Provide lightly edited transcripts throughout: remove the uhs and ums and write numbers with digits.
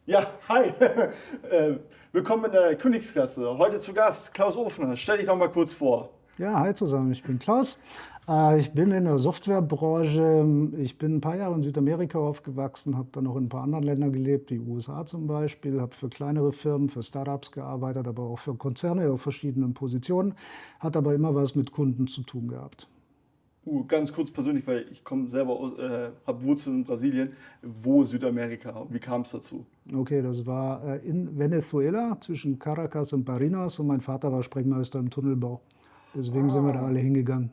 Ja, hi. Willkommen in der Königsklasse. Heute zu Gast Klaus Ofner. Stell dich doch mal kurz vor. Ja, hi zusammen, ich bin Klaus. Ich bin in der Softwarebranche. Ich bin ein paar Jahre in Südamerika aufgewachsen, habe dann noch in ein paar anderen Ländern gelebt, die USA zum Beispiel, habe für kleinere Firmen, für Startups gearbeitet, aber auch für Konzerne auf verschiedenen Positionen, hat aber immer was mit Kunden zu tun gehabt. Ganz kurz persönlich, weil ich komme selber aus, habe Wurzeln in Brasilien. Wo Südamerika? Und wie kam es dazu? Okay, das war in Venezuela zwischen Caracas und Barinas und mein Vater war Sprengmeister im Tunnelbau. Deswegen sind wir da Ah, alle hingegangen.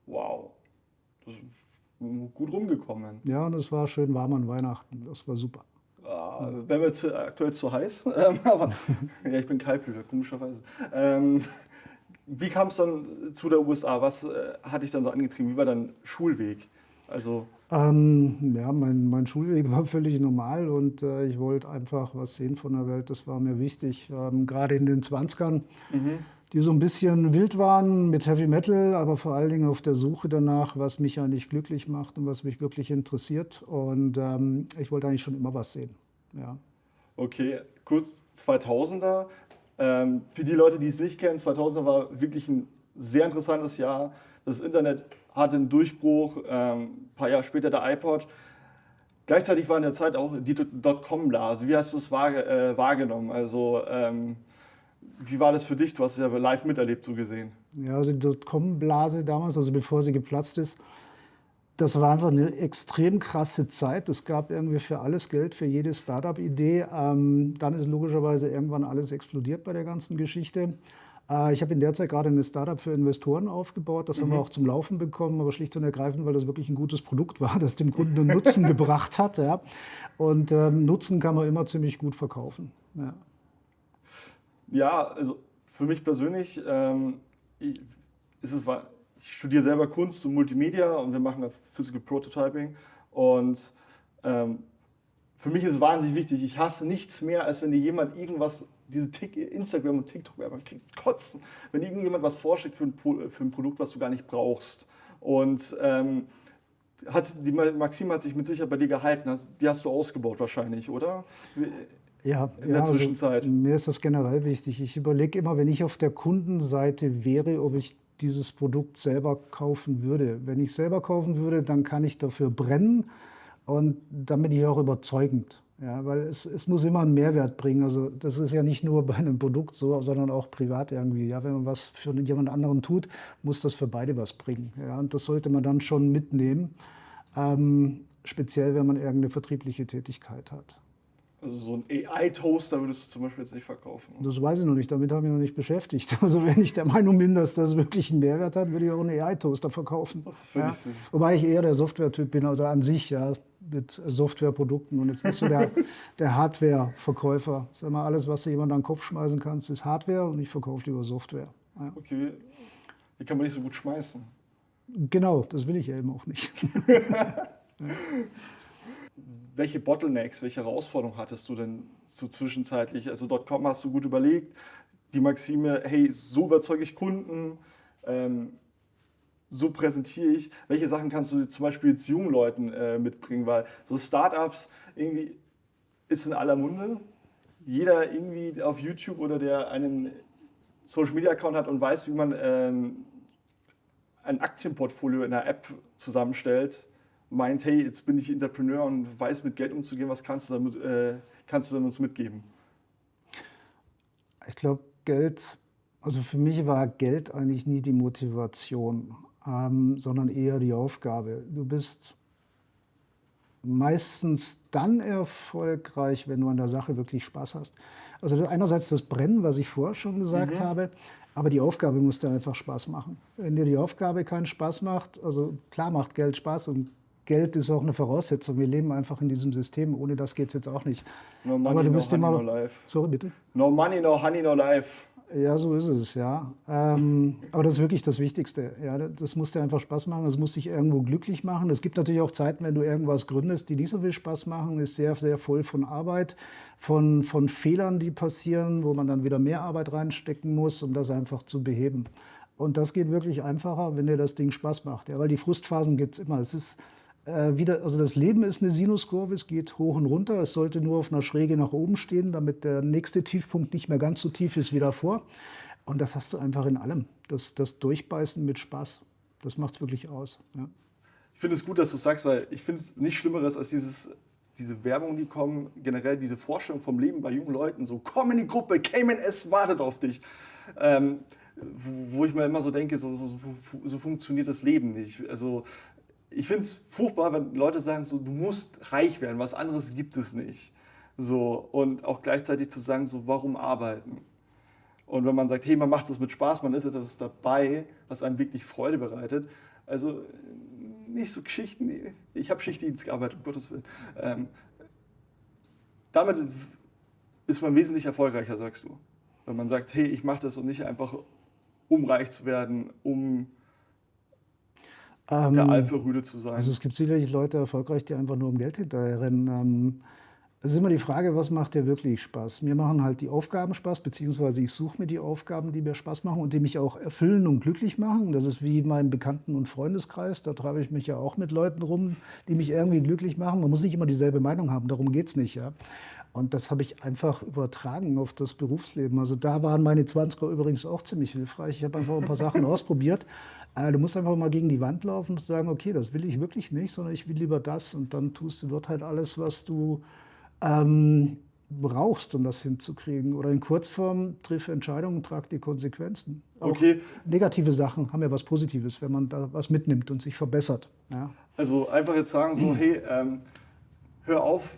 wow. Das ist gut rumgekommen. Ja, und es war schön warm an Weihnachten, das war super. Wäre mir aktuell zu heiß, aber ja, ich bin Kaltblüter, komischerweise. Wie kam es dann zu der USA? Was hat dich dann so angetrieben? Wie war dein Schulweg? Also, Ja, mein Schulweg war völlig normal und ich wollte einfach was sehen von der Welt. Das war mir wichtig. Gerade in den Zwanzigern, mhm. die so ein bisschen wild waren mit Heavy Metal, aber vor allen Dingen auf der Suche danach, was mich eigentlich glücklich macht und was mich wirklich interessiert. Und ich wollte eigentlich schon immer was sehen. Ja. Okay, kurz 2000er. Für die Leute, die es nicht kennen, 2000er war wirklich ein sehr interessantes Jahr. Das Internet hatte einen Durchbruch, ein paar Jahre später der iPod. Gleichzeitig war in der Zeit auch die Dotcom-Blase. Wie hast du es wahrgenommen? Also, wie war das für dich? Du hast es ja live miterlebt, so gesehen. Ja, also die Dotcom-Blase damals, also bevor sie geplatzt ist, das war einfach eine extrem krasse Zeit. Es gab irgendwie für alles Geld, für jede Startup-Idee. Dann ist logischerweise irgendwann alles explodiert bei der ganzen Geschichte. Ich habe in der Zeit gerade eine Startup für Investoren aufgebaut. Das haben wir Mhm. auch zum Laufen bekommen, aber schlicht und ergreifend, weil das wirklich ein gutes Produkt war, das dem Kunden einen Nutzen gebracht hat. Ja. Und Nutzen kann man immer ziemlich gut verkaufen. Ja. Ja, also für mich persönlich ich, ist es, ich studiere selber Kunst und Multimedia und wir machen da Physical Prototyping. Und ähm, für mich ist es wahnsinnig wichtig. Ich hasse nichts mehr, als wenn dir jemand irgendwas, Instagram und TikTok, man kriegt Kotzen, wenn irgendjemand was vorschlägt für ein Produkt, was du gar nicht brauchst. Und die Maxime hat sich mit Sicherheit bei dir gehalten. Die hast du ausgebaut wahrscheinlich, oder? Ja, In ja, der also Zwischenzeit. mir ist das generell wichtig. Ich überlege immer, wenn ich auf der Kundenseite wäre, ob ich dieses Produkt selber kaufen würde. Wenn ich selber kaufen würde, dann kann ich dafür brennen und dann bin ich auch überzeugend. Ja, weil es muss immer einen Mehrwert bringen. Also das ist ja nicht nur bei einem Produkt so, sondern auch privat irgendwie. Ja, wenn man was für jemand anderen tut, muss das für beide was bringen. Ja, und das sollte man dann schon mitnehmen, speziell wenn man irgendeine vertriebliche Tätigkeit hat. Also so ein AI-Toaster würdest du zum Beispiel jetzt nicht verkaufen. Das weiß ich noch nicht, damit habe ich mich noch nicht beschäftigt. Also wenn ich der Meinung bin, dass das wirklich einen Mehrwert hat, würde ich auch einen AI-Toaster verkaufen. Das ist völlig Ja? Sinn. Wobei ich eher der Software-Typ bin, also an sich, ja, mit Softwareprodukten und jetzt nicht so der Hardware-Verkäufer. Sag mal, alles, was du jemand an den Kopf schmeißen kannst, ist Hardware und ich verkaufe lieber Software. Ja. Okay, die kann man nicht so gut schmeißen. Genau, das will ich ja eben auch nicht. Welche Bottlenecks, welche Herausforderungen hattest du denn so zwischenzeitlich? Also .com hast du gut überlegt, die Maxime, hey, so überzeuge ich Kunden, ähm, so präsentiere ich. Welche Sachen kannst du zum Beispiel jetzt jungen Leuten mitbringen? Weil so Startups irgendwie ist in aller Munde. Jeder irgendwie auf YouTube oder der einen Social Media Account hat und weiß, wie man ein Aktienportfolio in einer App zusammenstellt, meint, hey, jetzt bin ich Entrepreneur und weiß mit Geld umzugehen, was kannst du dann uns mitgeben? Ich glaube, Geld, also für mich war Geld eigentlich nie die Motivation, sondern eher die Aufgabe. Du bist meistens dann erfolgreich, wenn du an der Sache wirklich Spaß hast. Also einerseits das Brennen, was ich vorher schon gesagt Mhm. habe, aber die Aufgabe muss dir einfach Spaß machen. Wenn dir die Aufgabe keinen Spaß macht, also klar macht Geld Spaß und Geld ist auch eine Voraussetzung. Wir leben einfach in diesem System. Ohne das geht es jetzt auch nicht. No Aber money, du no bist honey, no immer, life. sorry bitte. No money, no honey, no life. Ja, so ist es, ja. Aber das ist wirklich das Wichtigste. Ja, das muss dir einfach Spaß machen, das muss dich irgendwo glücklich machen. Es gibt natürlich auch Zeiten, wenn du irgendwas gründest, die nicht so viel Spaß machen, ist sehr, sehr voll von Arbeit, von Fehlern, die passieren, wo man dann wieder mehr Arbeit reinstecken muss, um das einfach zu beheben. Und das geht wirklich einfacher, wenn dir das Ding Spaß macht. Ja, weil die Frustphasen gibt es immer. Es ist wieder, also das Leben ist eine Sinuskurve, es geht hoch und runter, es sollte nur auf einer Schräge nach oben stehen, damit der nächste Tiefpunkt nicht mehr ganz so tief ist wie davor. Und das hast du einfach in allem. Das Durchbeißen mit Spaß, das macht es wirklich aus. Ja. Ich finde es gut, dass du sagst, weil ich finde es nicht Schlimmeres als diese Werbung, die kommen, generell diese Vorstellung vom Leben bei jungen Leuten, so komm in die Gruppe, Cayman S wartet auf dich. Ähm, wo ich mir immer so denke, so funktioniert das Leben nicht. Also ich finde es furchtbar, wenn Leute sagen, so, du musst reich werden, was anderes gibt es nicht. So, und auch gleichzeitig zu sagen, so, warum arbeiten? Und wenn man sagt, hey, man macht das mit Spaß, man ist etwas dabei, was einem wirklich Freude bereitet. Also nicht so Geschichten, ich habe Schichtdienst gearbeitet, um Gottes Willen. Damit ist man wesentlich erfolgreicher, sagst du. Wenn man sagt, hey, ich mache das und nicht einfach, um reich zu werden, um der Alpha-Rüde zu sein. Also es gibt sicherlich Leute erfolgreich, die einfach nur um Geld hinterherrennen. Es ist immer die Frage, was macht dir wirklich Spaß? Mir machen halt die Aufgaben Spaß, beziehungsweise ich suche mir die Aufgaben, die mir Spaß machen und die mich auch erfüllen und glücklich machen. Das ist wie mein Bekannten- und Freundeskreis. Da treibe ich mich ja auch mit Leuten rum, die mich irgendwie glücklich machen. Man muss nicht immer dieselbe Meinung haben, darum geht es nicht. Ja? Und das habe ich einfach übertragen auf das Berufsleben. Also da waren meine 20er übrigens auch ziemlich hilfreich. Ich habe einfach ein paar Sachen ausprobiert. Du musst einfach mal gegen die Wand laufen und sagen, okay, das will ich wirklich nicht, sondern ich will lieber das. Und dann tust du dort halt alles, was du brauchst, um das hinzukriegen. Oder in Kurzform, triff Entscheidungen, trag die Konsequenzen. Auch Okay, negative Sachen haben ja was Positives, wenn man da was mitnimmt und sich verbessert. Ja. also einfach jetzt sagen so, hey, hör auf,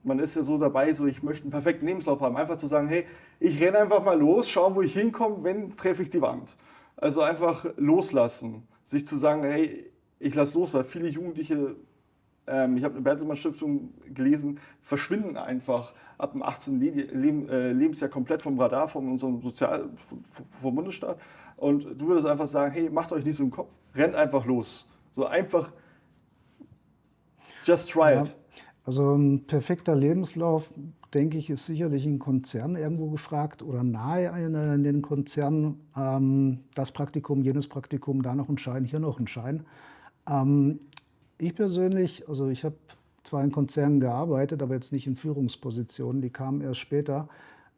man ist ja so dabei, so ich möchte einen perfekten Lebenslauf haben. Einfach zu sagen, hey, ich renne einfach mal los, schauen, wo ich hinkomme, wenn treffe ich die Wand. Also einfach loslassen, sich zu sagen, hey, ich lasse los, weil viele Jugendliche, ich habe eine Bertelsmann Stiftung gelesen, verschwinden einfach ab dem 18. Lebensjahr komplett vom Radar von unserem vom Bundesstaat. Und du würdest einfach sagen, hey, macht euch nicht so im Kopf, rennt einfach los. So einfach, just try Ja. it. Also ein perfekter Lebenslauf, denke ich, ist sicherlich in Konzernen irgendwo gefragt oder nahe in den Konzernen. Das Praktikum, jenes Praktikum, da noch ein Schein, hier noch ein Schein. Ich persönlich, also ich habe zwar in Konzernen gearbeitet, aber jetzt nicht in Führungspositionen, die kamen erst später.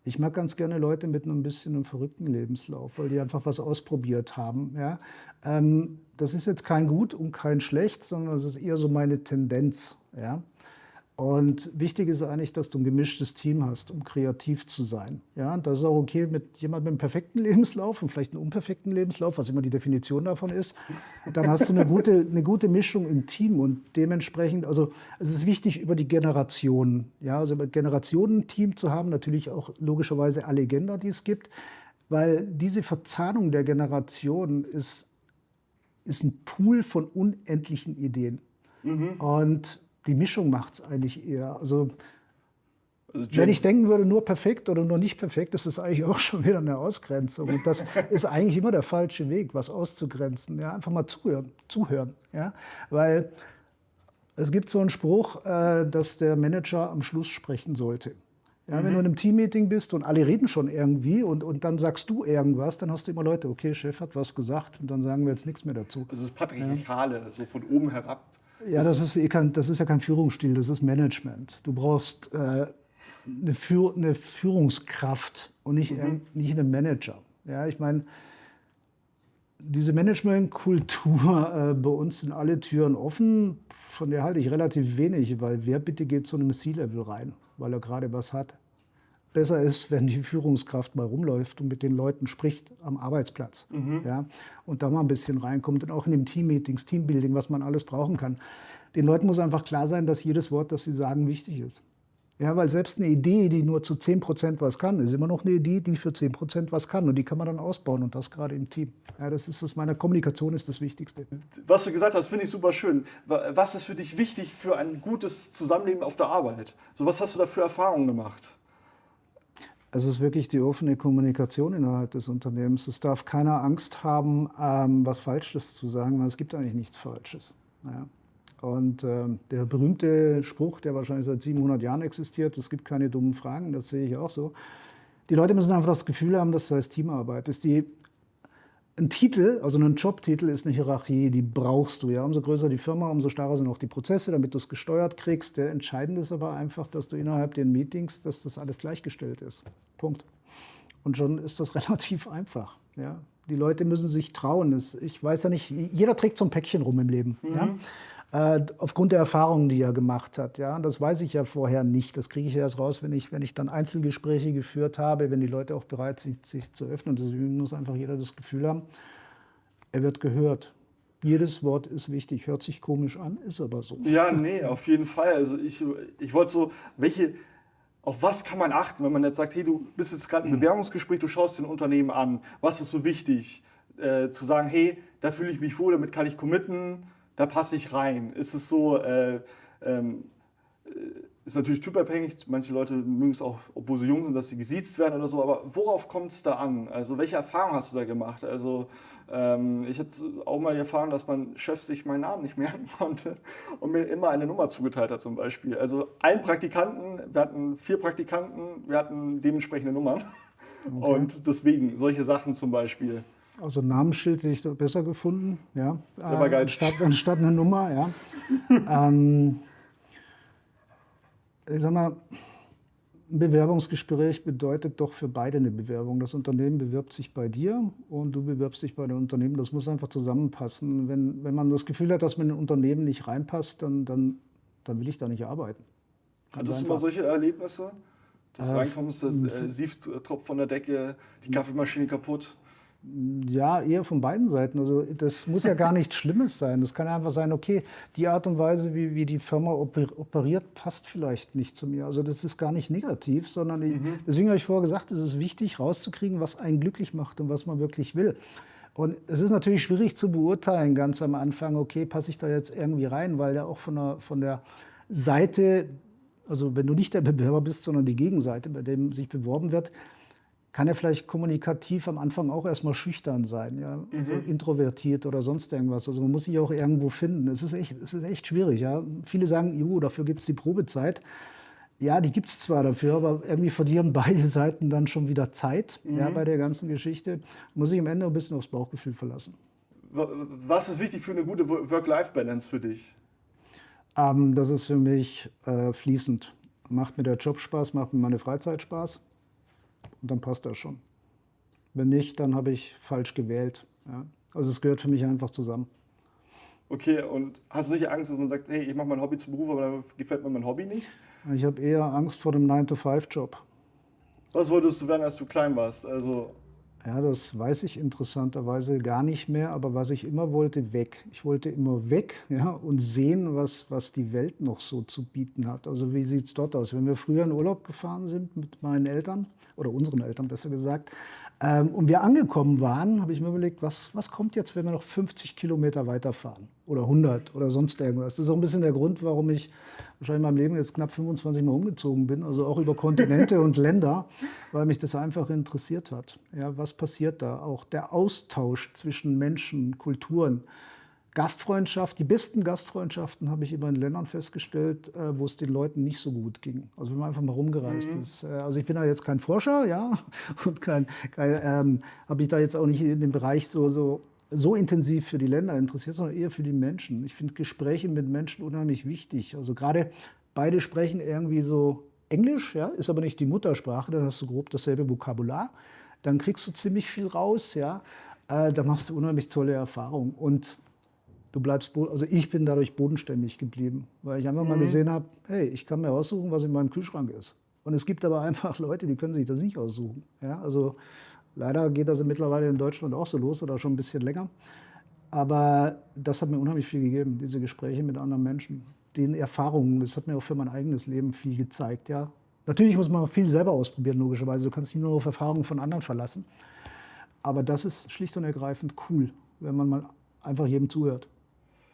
Ich mag ganz gerne Leute mit ein bisschen einem verrückten Lebenslauf, weil die einfach was ausprobiert haben. Ja? Das ist jetzt kein Gut und kein Schlecht, sondern es ist eher so meine Tendenz. Ja? Und wichtig ist eigentlich, dass du ein gemischtes Team hast, um kreativ zu sein. Ja, und das ist auch okay mit jemandem mit einem perfekten Lebenslauf und vielleicht einem unperfekten Lebenslauf, was immer die Definition davon ist. Dann hast du eine gute Mischung im Team und dementsprechend, also es ist wichtig über die Generationen, ja, also über Generationen ein Team zu haben, natürlich auch logischerweise alle Legender, die es gibt, weil diese Verzahnung der Generationen ist ein Pool von unendlichen Ideen. Und die Mischung macht es eigentlich eher. Also wenn ich denken würde, nur perfekt oder nur nicht perfekt, ist das eigentlich auch schon wieder eine Ausgrenzung. Und das ist eigentlich immer der falsche Weg, was auszugrenzen. Ja, einfach mal zuhören. Ja? Weil es gibt so einen Spruch, dass der Manager am Schluss sprechen sollte. Ja, wenn du in einem Teammeeting bist und alle reden schon irgendwie und dann sagst du irgendwas, dann hast du immer Leute, okay, Chef hat was gesagt und dann sagen wir jetzt nichts mehr dazu. Also das Patriarchale, so von oben herab. Ja, das ist ja kein Führungsstil, das ist Management. Du brauchst eine Führungskraft und nicht einen Manager. Ja, ich meine, diese Managementkultur, bei uns sind alle Türen offen, von der halte ich relativ wenig, weil wer bitte geht zu einem C-Level rein, weil er gerade was hat. Besser ist, wenn die Führungskraft mal rumläuft und mit den Leuten spricht am Arbeitsplatz. Ja, und da mal ein bisschen reinkommt und auch in den Teammeetings, Teambuilding, was man alles brauchen kann. Den Leuten muss einfach klar sein, dass jedes Wort, das sie sagen, wichtig ist. Ja, weil selbst eine Idee, die nur zu 10% was kann, ist immer noch eine Idee, die für 10% was kann. Und die kann man dann ausbauen und das gerade im Team. Ja, das ist das, meine Kommunikation ist das Wichtigste. Was du gesagt hast, finde ich super schön. Was ist für dich wichtig für ein gutes Zusammenleben auf der Arbeit? So, was hast du da für Erfahrungen gemacht? Es ist wirklich die offene Kommunikation innerhalb des Unternehmens. Es darf keiner Angst haben, was Falsches zu sagen, weil es gibt eigentlich nichts Falsches. Ja. Und der berühmte Spruch, der wahrscheinlich seit 700 Jahren existiert, es gibt keine dummen Fragen, das sehe ich auch so. Die Leute müssen einfach das Gefühl haben, dass es als Teamarbeit ist. ein Titel, also ein Jobtitel ist eine Hierarchie, die brauchst du. Ja? Umso größer die Firma, umso starrer sind auch die Prozesse, damit du es gesteuert kriegst. Der Entscheidende ist aber einfach, dass du innerhalb den Meetings, dass das alles gleichgestellt ist. Punkt. Und schon ist das relativ einfach. Ja? Die Leute müssen sich trauen. Ich weiß ja nicht, jeder trägt so ein Päckchen rum im Leben. Ja? Aufgrund der Erfahrungen, die er gemacht hat. Ja? Das weiß ich ja vorher nicht. Das kriege ich erst raus, wenn ich dann Einzelgespräche geführt habe, wenn die Leute auch bereit sind, sich zu öffnen. Und deswegen muss einfach jeder das Gefühl haben, er wird gehört. Jedes Wort ist wichtig. Hört sich komisch an, ist aber so. Ja, nee, auf jeden Fall. Also ich wollte so, auf was kann man achten, wenn man jetzt sagt, hey, du bist jetzt gerade im Bewerbungsgespräch, du schaust dir ein Unternehmen an. Was ist so wichtig? Zu sagen, hey, da fühle ich mich wohl, damit kann ich committen, da passe ich rein. Ist es so, ist natürlich typabhängig, manche Leute mögen es auch, obwohl sie jung sind, dass sie gesiezt werden oder so, aber worauf kommt es da an? Also welche Erfahrungen hast du da gemacht? Also ich hatte auch mal erfahren, dass mein Chef sich meinen Namen nicht merken konnte und mir immer eine Nummer zugeteilt hat zum Beispiel. Also allen Praktikanten, wir hatten 4 Praktikanten, wir hatten dementsprechende Nummern. Okay. Und deswegen solche Sachen zum Beispiel. Also Namensschild hätte ich doch besser gefunden, ja. Aber geil. Anstatt eine Nummer, ja. Ich sag mal, ein Bewerbungsgespräch bedeutet doch für beide eine Bewerbung. Das Unternehmen bewirbt sich bei dir und du bewirbst dich bei dem Unternehmen. Das muss einfach zusammenpassen. Wenn man das Gefühl hat, dass man in ein Unternehmen nicht reinpasst, dann will ich da nicht arbeiten. Hattest du mal solche Erlebnisse? Dass du reinkommst, der Sief tropft von der Decke, die Kaffeemaschine kaputt? Ja, eher von beiden Seiten. Also das muss ja gar nichts Schlimmes sein. Das kann einfach sein, okay, die Art und Weise, wie die Firma operiert, passt vielleicht nicht zu mir. Also das ist gar nicht negativ, sondern deswegen habe ich vorher gesagt, es ist wichtig, rauszukriegen, was einen glücklich macht und was man wirklich will. Und es ist natürlich schwierig zu beurteilen, ganz am Anfang, okay, passe ich da jetzt irgendwie rein, weil ja auch von der Seite, also wenn du nicht der Bewerber bist, sondern die Gegenseite, bei dem sich beworben wird, kann er vielleicht kommunikativ am Anfang auch erstmal schüchtern sein, ja? Also introvertiert oder sonst irgendwas. Also man muss sich auch irgendwo finden. Es ist echt schwierig. Ja? Viele sagen, dafür gibt es die Probezeit. Ja, die gibt es zwar dafür, aber irgendwie verlieren beide Seiten dann schon wieder Zeit ja, bei der ganzen Geschichte. Muss sich am Ende ein bisschen aufs Bauchgefühl verlassen. Was ist wichtig für eine gute Work-Life-Balance für dich? Das ist für mich fließend. Macht mir der Job Spaß, macht mir meine Freizeit Spaß. Und dann passt das schon. Wenn nicht, dann habe ich falsch gewählt. Ja. Also es gehört für mich einfach zusammen. Okay, und hast du nicht Angst, dass man sagt, hey, ich mache mein Hobby zum Beruf, aber dann gefällt mir mein Hobby nicht? Ich habe eher Angst vor dem 9-to-5-Job. Was wolltest du werden, als du klein warst? Also ja, das weiß ich interessanterweise gar nicht mehr, aber was ich immer wollte, weg. Ich wollte immer weg, ja, und sehen, was die Welt noch so zu bieten hat. Also wie sieht es dort aus? Wenn wir früher in Urlaub gefahren sind mit meinen Eltern, oder unseren Eltern besser gesagt, und wir angekommen waren, habe ich mir überlegt, was kommt jetzt, wenn wir noch 50 Kilometer weiterfahren oder 100 oder sonst irgendwas. Das ist auch ein bisschen der Grund, warum ich wahrscheinlich in meinem Leben jetzt knapp 25 Mal umgezogen bin, also auch über Kontinente und Länder, weil mich das einfach interessiert hat. Ja, was passiert da? Auch der Austausch zwischen Menschen, Kulturen. Gastfreundschaft, die besten Gastfreundschaften habe ich immer in Ländern festgestellt, wo es den Leuten nicht so gut ging. Also wenn man einfach mal rumgereist ist. Also ich bin da jetzt kein Forscher, ja, und habe ich da jetzt auch nicht in dem Bereich so intensiv für die Länder interessiert, sondern eher für die Menschen. Ich finde Gespräche mit Menschen unheimlich wichtig. Also gerade beide sprechen irgendwie so Englisch, ja, ist aber nicht die Muttersprache, dann hast du grob dasselbe Vokabular. Dann kriegst du ziemlich viel raus, ja. Da machst du unheimlich tolle Erfahrungen. Und also ich bin dadurch bodenständig geblieben, weil ich einfach mal gesehen habe, hey, ich kann mir aussuchen, was in meinem Kühlschrank ist. Und es gibt aber einfach Leute, die können sich das nicht aussuchen. Ja, also leider geht das mittlerweile in Deutschland auch so los oder schon ein bisschen länger. Aber das hat mir unheimlich viel gegeben, diese Gespräche mit anderen Menschen, den Erfahrungen. Das hat mir auch für mein eigenes Leben viel gezeigt. Ja. Natürlich muss man viel selber ausprobieren, logischerweise. Du kannst dich nur auf Erfahrungen von anderen verlassen. Aber das ist schlicht und ergreifend cool, wenn man mal einfach jedem zuhört.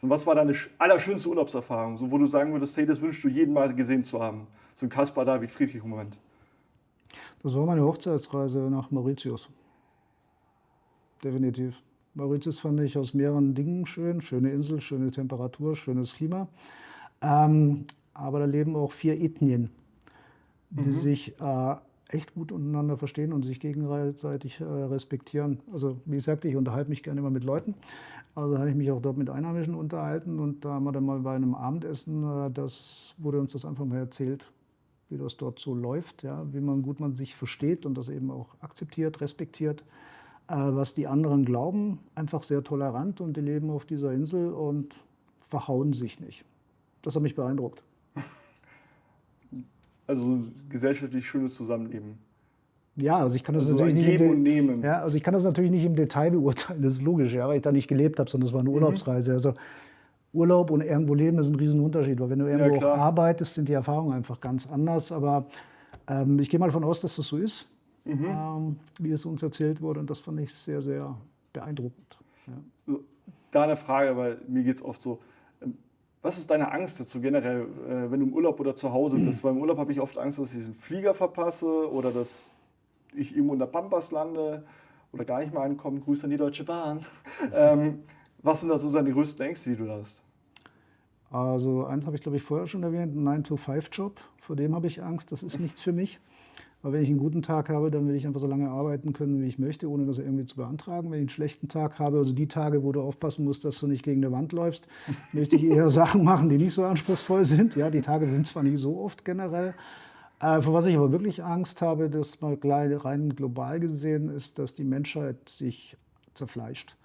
Und was war deine allerschönste Urlaubserfahrung, so, wo du sagen würdest, hey, das wünschst du jedem Mal gesehen zu haben? So ein Caspar David Friedrich-Moment. Das war meine Hochzeitsreise nach Mauritius. Definitiv. Mauritius fand ich aus mehreren Dingen schön. Schöne Insel, schöne Temperatur, schönes Klima. Aber da leben auch 4 Ethnien, die sich echt gut untereinander verstehen und sich gegenseitig respektieren. Also wie gesagt, ich unterhalte mich gerne immer mit Leuten. Also habe ich mich auch dort mit Einheimischen unterhalten und da haben wir dann mal bei einem Abendessen, das wurde uns das einfach mal erzählt, wie das dort so läuft, ja, wie gut man sich versteht und das eben auch akzeptiert, respektiert, was die anderen glauben, einfach sehr tolerant und die leben auf dieser Insel und verhauen sich nicht. Das hat mich beeindruckt. Also so ein gesellschaftlich schönes Zusammenleben. Ja, also ich kann das Also natürlich ein nicht Geben und Nehmen. ja, also ich kann das natürlich nicht im Detail beurteilen, das ist logisch, ja, weil ich da nicht gelebt habe, sondern es war eine Urlaubsreise. Also Urlaub und irgendwo leben ist ein Riesenunterschied, weil wenn du Ja, irgendwo auch klar. arbeitest, sind die Erfahrungen einfach ganz anders. Aber ich gehe mal davon aus, dass das so ist, wie es uns erzählt wurde. Und das fand ich sehr, sehr beeindruckend. Ja. Da eine Frage, weil mir geht es oft so. Was ist deine Angst dazu generell, wenn du im Urlaub oder zu Hause bist? Beim Urlaub habe ich oft Angst, dass ich den Flieger verpasse oder dass ich irgendwo in der Pampas lande oder gar nicht mehr ankomme. Grüße an die Deutsche Bahn. Was sind da so deine größten Ängste, die du hast? Also eins habe ich, glaube ich, vorher schon erwähnt, einen 9-to-5-Job. Vor dem habe ich Angst, das ist nichts für mich. Weil wenn ich einen guten Tag habe, dann will ich einfach so lange arbeiten können, wie ich möchte, ohne das irgendwie zu beantragen. Wenn ich einen schlechten Tag habe, also die Tage, wo du aufpassen musst, dass du nicht gegen eine Wand läufst, möchte ich eher Sachen machen, die nicht so anspruchsvoll sind. Ja, die Tage sind zwar nicht so oft generell. Vor was ich aber wirklich Angst habe, das mal rein global gesehen, ist, dass die Menschheit sich zerfleischt.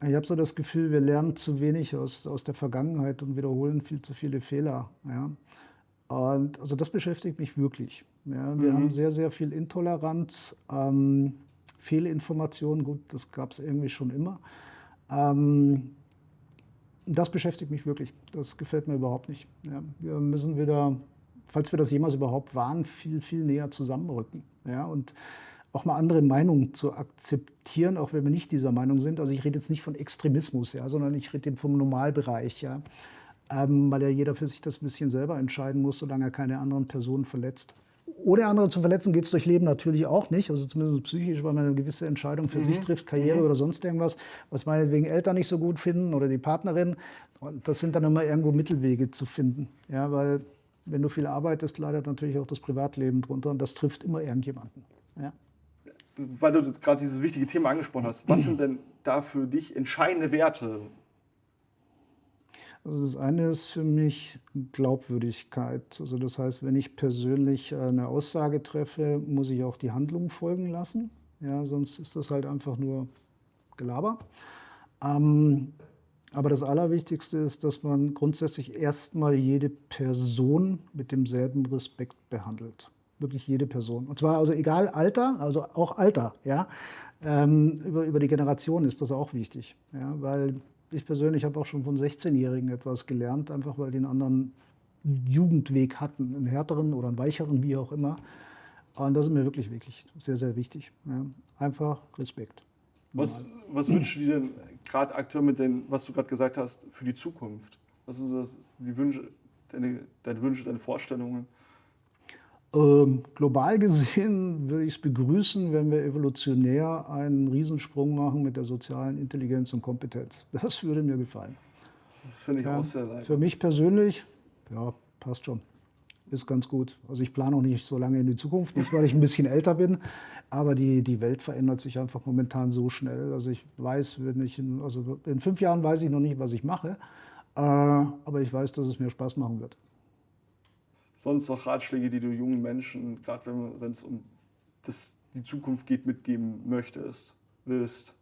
Ich habe so das Gefühl, wir lernen zu wenig aus der Vergangenheit und wiederholen viel zu viele Fehler. Ja. Und also das beschäftigt mich wirklich. Ja, wir haben sehr, sehr viel Intoleranz, Fehlinformationen, gut, das gab es irgendwie schon immer. Das beschäftigt mich wirklich. Das gefällt mir überhaupt nicht. Ja, wir müssen wieder, falls wir das jemals überhaupt waren, viel, viel näher zusammenrücken. Ja, und auch mal andere Meinungen zu akzeptieren, auch wenn wir nicht dieser Meinung sind. Also ich rede jetzt nicht von Extremismus, ja, sondern ich rede vom Normalbereich. Ja. Weil ja jeder für sich das ein bisschen selber entscheiden muss, solange er keine anderen Personen verletzt. Ohne andere zu verletzen geht es durch Leben natürlich auch nicht, also zumindest psychisch, weil man eine gewisse Entscheidung für sich trifft, Karriere oder sonst irgendwas, was meinetwegen Eltern nicht so gut finden oder die Partnerin. Und das sind dann immer irgendwo Mittelwege zu finden, ja, weil wenn du viel arbeitest, leidet natürlich auch das Privatleben drunter und das trifft immer irgendjemanden. Ja. Weil du gerade dieses wichtige Thema angesprochen hast, was sind denn da für dich entscheidende Werte? Also das eine ist für mich Glaubwürdigkeit. Also das heißt, wenn ich persönlich eine Aussage treffe, muss ich auch die Handlung folgen lassen. Ja, sonst ist das halt einfach nur Gelaber. Aber das Allerwichtigste ist, dass man grundsätzlich erstmal jede Person mit demselben Respekt behandelt. Wirklich jede Person. Und zwar also egal Alter, also auch Alter. Ja? Über die Generation ist das auch wichtig. Ja? Weil ich persönlich habe auch schon von 16-Jährigen etwas gelernt, einfach weil die einen anderen Jugendweg hatten, einen härteren oder einen weicheren, wie auch immer. Und das ist mir wirklich, wirklich sehr, sehr wichtig. Ja. Einfach Respekt. Was wünschst du dir denn gerade aktuell mit dem, was du gerade gesagt hast, für die Zukunft? Was sind so die Wünsche, deine Wünsche, deine Vorstellungen? Global gesehen würde ich es begrüßen, wenn wir evolutionär einen Riesensprung machen mit der sozialen Intelligenz und Kompetenz. Das würde mir gefallen. Das finde ich Ja, auch sehr leid. für mich persönlich, ja, passt schon. Ist ganz gut. Also ich plane auch nicht so lange in die Zukunft, nicht weil ich ein bisschen älter bin, aber die Welt verändert sich einfach momentan so schnell. Also ich weiß, also in 5 Jahren weiß ich noch nicht, was ich mache, aber ich weiß, dass es mir Spaß machen wird. Sonst noch Ratschläge, die du jungen Menschen, gerade wenn es um die Zukunft geht, mitgeben willst?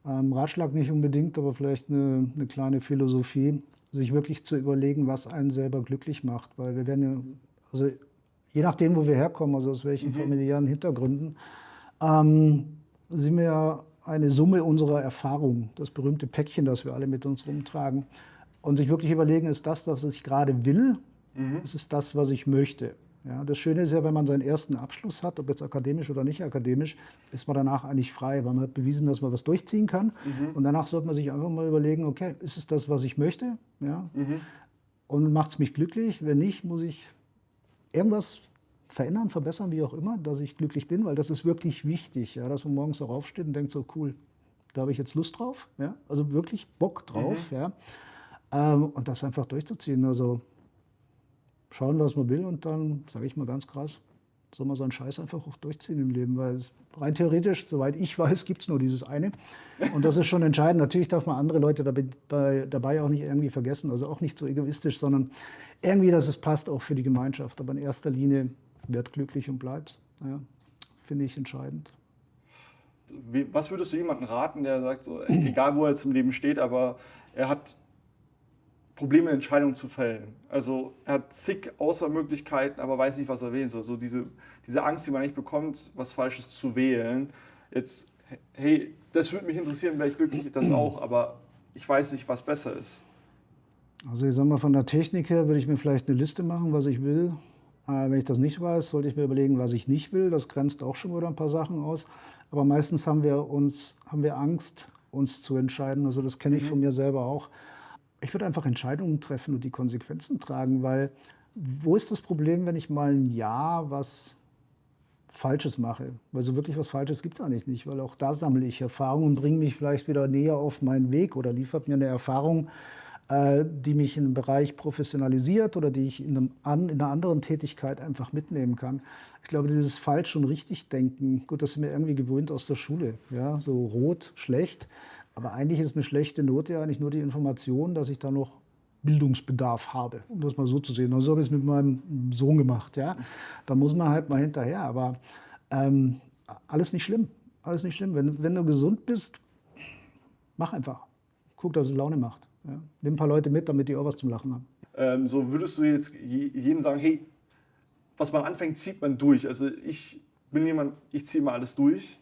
Ratschlag nicht unbedingt, aber vielleicht eine kleine Philosophie, sich wirklich zu überlegen, was einen selber glücklich macht. Weil wir werden ja, also je nachdem, wo wir herkommen, also aus welchen familiären Hintergründen, sind wir ja eine Summe unserer Erfahrungen, das berühmte Päckchen, das wir alle mit uns rumtragen. Und sich wirklich überlegen, ist das, was ich gerade will? Ist es das, was ich möchte? Ja, das Schöne ist ja, wenn man seinen ersten Abschluss hat, ob jetzt akademisch oder nicht akademisch, ist man danach eigentlich frei, weil man hat bewiesen, dass man was durchziehen kann. Und danach sollte man sich einfach mal überlegen, okay, ist es das, was ich möchte? Ja? Und macht es mich glücklich? Wenn nicht, muss ich irgendwas verändern, verbessern, wie auch immer, dass ich glücklich bin, weil das ist wirklich wichtig, ja, dass man morgens auch aufsteht und denkt so, cool, da habe ich jetzt Lust drauf, ja? Also wirklich Bock drauf. Ja? Und das einfach durchzuziehen. Also schauen, was man will und dann, sage ich mal ganz krass, soll man seinen Scheiß einfach auch durchziehen im Leben, weil es rein theoretisch, soweit ich weiß, gibt es nur dieses eine. Und das ist schon entscheidend. Natürlich darf man andere Leute dabei auch nicht irgendwie vergessen, also auch nicht so egoistisch, sondern irgendwie, dass es passt auch für die Gemeinschaft. Aber in erster Linie werd glücklich und bleib's. Ja, finde ich entscheidend. Was würdest du jemandem raten, der sagt, so, egal wo er jetzt im Leben steht, aber er hat Probleme, Entscheidungen zu fällen. Also er hat zig Auswahlmöglichkeiten, aber weiß nicht, was er wählen soll. So diese Angst, die man nicht bekommt, was Falsches zu wählen. Jetzt, hey, das würde mich interessieren, wäre ich glücklich, das auch, aber ich weiß nicht, was besser ist. Also ich sag mal, von der Technik her würde ich mir vielleicht eine Liste machen, was ich will. Wenn ich das nicht weiß, sollte ich mir überlegen, was ich nicht will. Das grenzt auch schon wieder ein paar Sachen aus. Aber meistens haben wir Angst, uns zu entscheiden. Also das kenne ich von mir selber auch. Ich würde einfach Entscheidungen treffen und die Konsequenzen tragen, weil wo ist das Problem, wenn ich mal ein Jahr was Falsches mache? Weil so wirklich was Falsches gibt es eigentlich nicht, weil auch da sammle ich Erfahrungen und bringe mich vielleicht wieder näher auf meinen Weg oder liefert mir eine Erfahrung, die mich in einem Bereich professionalisiert oder die ich in einer anderen Tätigkeit einfach mitnehmen kann. Ich glaube, dieses Falsch- und Richtig-Denken, gut, das sind wir irgendwie gewöhnt aus der Schule. Ja? So rot, schlecht. Aber eigentlich ist eine schlechte Note ja eigentlich nur die Information, dass ich da noch Bildungsbedarf habe, um das mal so zu sehen. Also so habe ich es mit meinem Sohn gemacht. Ja? Da muss man halt mal hinterher. Aber alles nicht schlimm. Alles nicht schlimm. Wenn du gesund bist, mach einfach. Guck, dass es Laune macht. Ja? Nimm ein paar Leute mit, damit die auch was zum Lachen haben. So würdest du jetzt jedem sagen, hey, was man anfängt, zieht man durch. Also ich bin jemand, ich ziehe immer alles durch.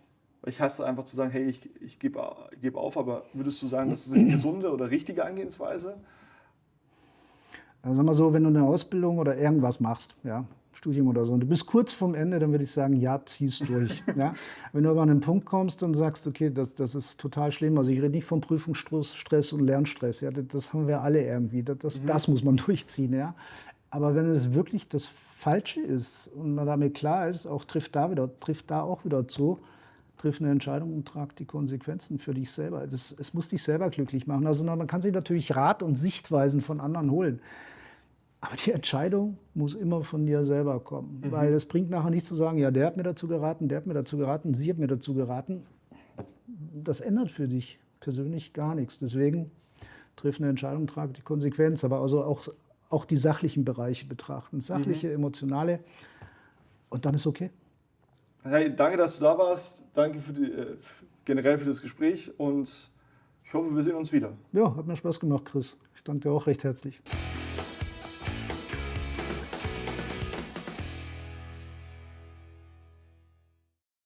Ich hasse einfach zu sagen, hey, ich gebe auf, aber würdest du sagen, das ist eine gesunde oder richtige Angehensweise? Also sag mal so, wenn du eine Ausbildung oder irgendwas machst, ja, Studium oder so, und du bist kurz vorm Ende, dann würde ich sagen, ja, zieh's durch. Ja. Wenn du aber an einen Punkt kommst und sagst, okay, das ist total schlimm, also ich rede nicht von Prüfungsstress und Lernstress, ja, das haben wir alle irgendwie, das muss man durchziehen. Ja. Aber wenn es wirklich das Falsche ist und man damit klar ist, auch trifft da auch wieder zu, triff eine Entscheidung und trag die Konsequenzen für dich selber. Es muss dich selber glücklich machen. Also man kann sich natürlich Rat und Sichtweisen von anderen holen. Aber die Entscheidung muss immer von dir selber kommen. Weil es bringt nachher nicht zu sagen, ja, der hat mir dazu geraten, der hat mir dazu geraten, sie hat mir dazu geraten. Das ändert für dich persönlich gar nichts. Deswegen triff eine Entscheidung, trag die Konsequenz. Aber also auch die sachlichen Bereiche betrachten. Sachliche, emotionale. Und dann ist okay. Hey, danke, dass du da warst. Danke generell für das Gespräch und ich hoffe, wir sehen uns wieder. Ja, hat mir Spaß gemacht, Chris. Ich danke dir auch recht herzlich.